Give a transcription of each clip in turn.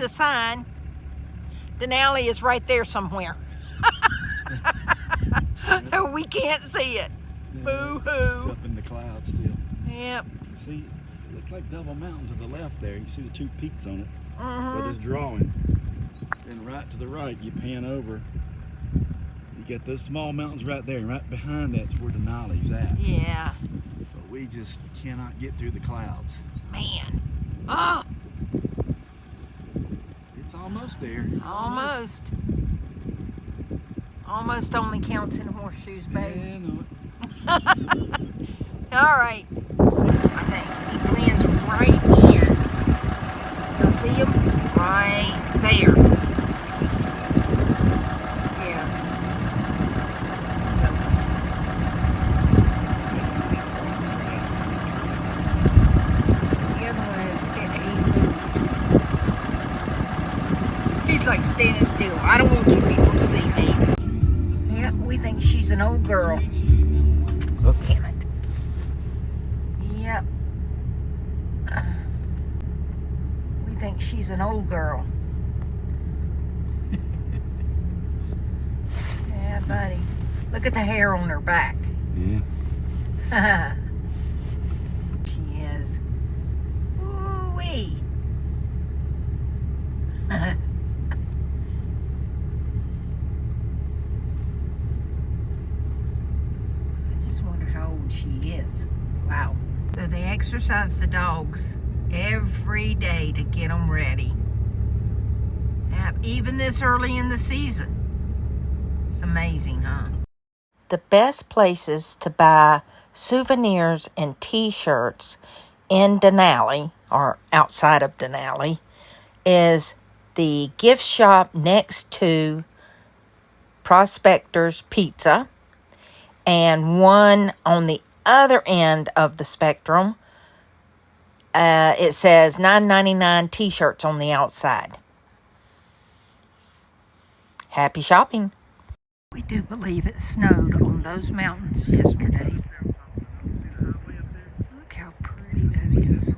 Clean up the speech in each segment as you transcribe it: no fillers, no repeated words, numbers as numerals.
the sign. Denali is right there somewhere. We can't see it. Boo-hoo. Up in the clouds still. Yep. You see, it looks like Double Mountain to the left there. You see the two peaks on it. Mm-hmm. But it's drawing. Then right to the right, you pan over. You get those small mountains right there, and right behind that's where Denali's at. Yeah. But we just cannot get through the clouds. Man. Oh. It's almost there. Almost. Almost only counts in horseshoes, babe. Yeah, I know it. All right. I think he blends right in. You'll see him right there. Yeah. So, you can see the blends right. The other one is he moved. He's like standing still. I don't want you people to see me. Yep, we think she's an old girl. Oh, damn it. Yep. We think she's an old girl. Yeah, buddy. Look at the hair on her back. Yeah. She is. Ooh-wee. She is. Wow. So they exercise the dogs every day to get them ready. Even this early in the season. It's amazing, huh? The best places to buy souvenirs and t-shirts in Denali, or outside of Denali, is the gift shop next to Prospector's Pizza, and one on the other end of the spectrum. It says $9.99 t-shirts on the outside. Happy shopping. We do believe it snowed on those mountains yesterday. Look how pretty that is.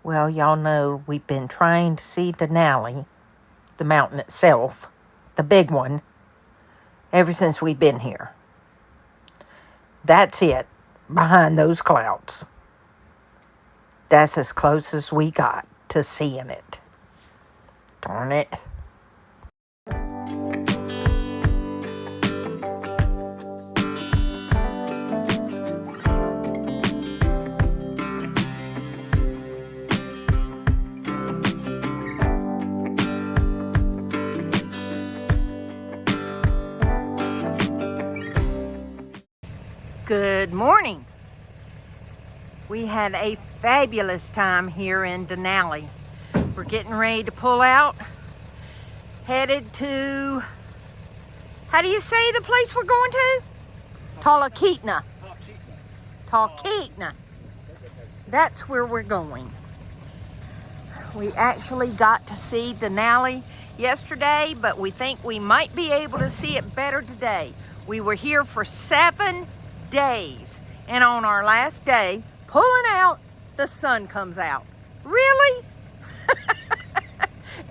Well, y'all know we've been trying to see Denali, the mountain itself, the big one, ever since we've been here. That's it, behind those clouds. That's as close as we got to seeing it. Darn it. Good morning. We had a fabulous time here in Denali. We're getting ready to pull out, headed to, how do you say the place we're going to? Talkeetna. Talkeetna. That's where we're going. We actually got to see Denali yesterday, but we think we might be able to see it better today. We were here for 7 days, and on our last day, pulling out, the sun comes out. Really?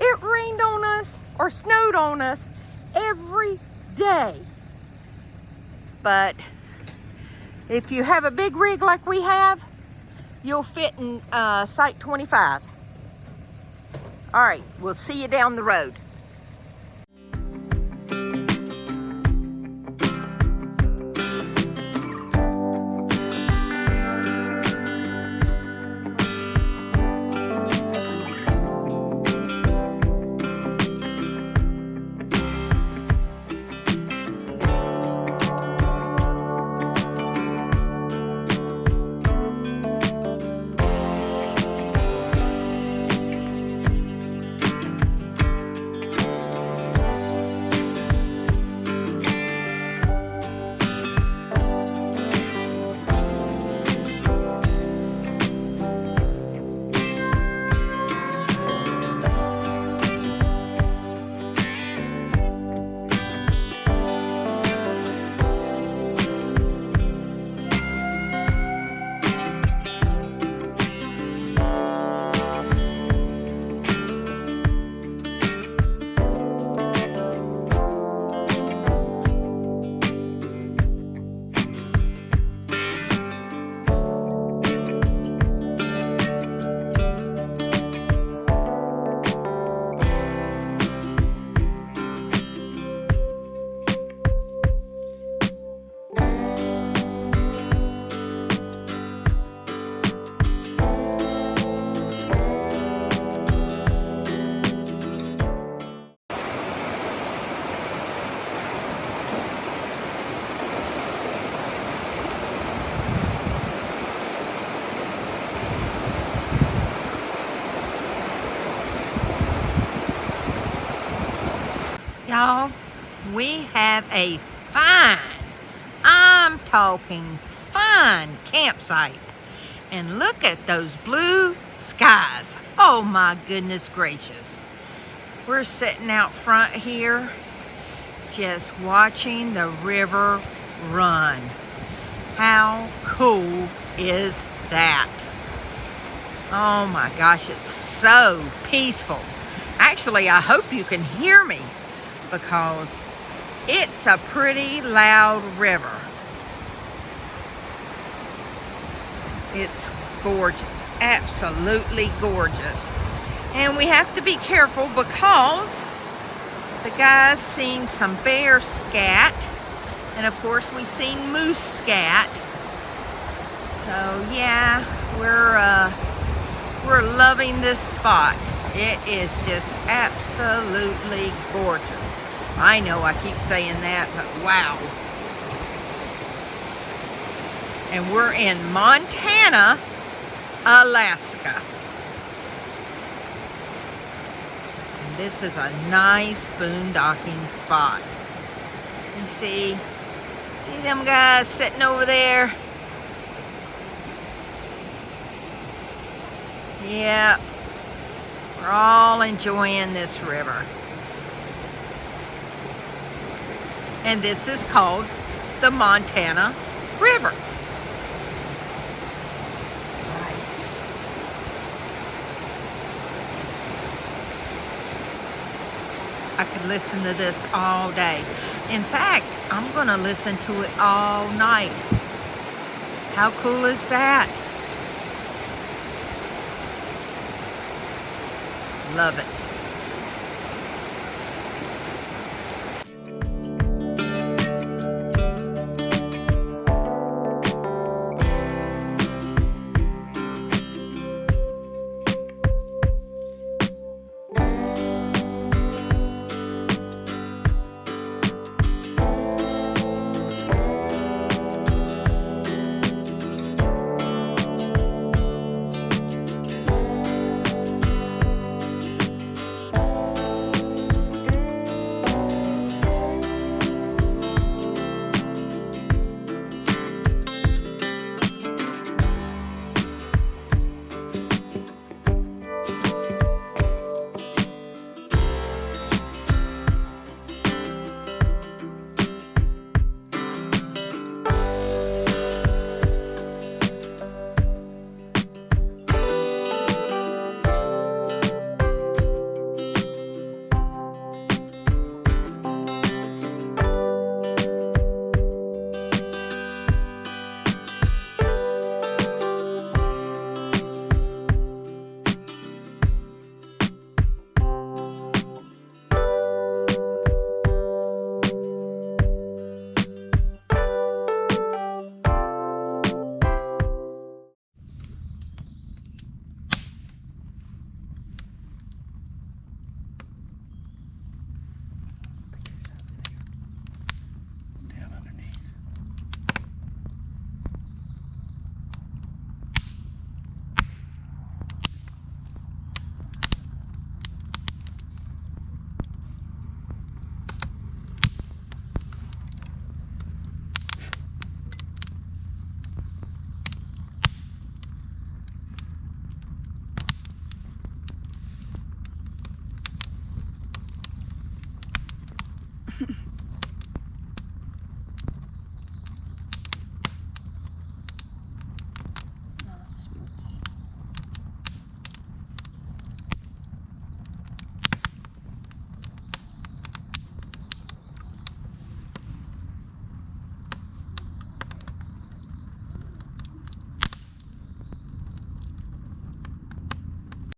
It rained on us or snowed on us every day. But if you have a big rig like we have, you'll fit in Site 25. All right, we'll see you down the road. y'all, we have a fine, I'm talking fine campsite. And look at those blue skies. Oh my goodness gracious. We're sitting out front here, just watching the river run. How cool is that? Oh my gosh, it's so peaceful. Actually, I hope you can hear me because it's a pretty loud river. It's gorgeous, absolutely gorgeous. And we have to be careful because the guys seen some bear scat, and of course we seen moose scat. So yeah, we're loving this spot. It is just absolutely gorgeous. I know I keep saying that, but wow. And we're in Montana, Alaska. And this is a nice boondocking spot. You see them guys sitting over there? Yep. We're all enjoying this river. And this is called the Montana River. Nice. I could listen to this all day. In fact, I'm going to listen to it all night. How cool is that? Love it.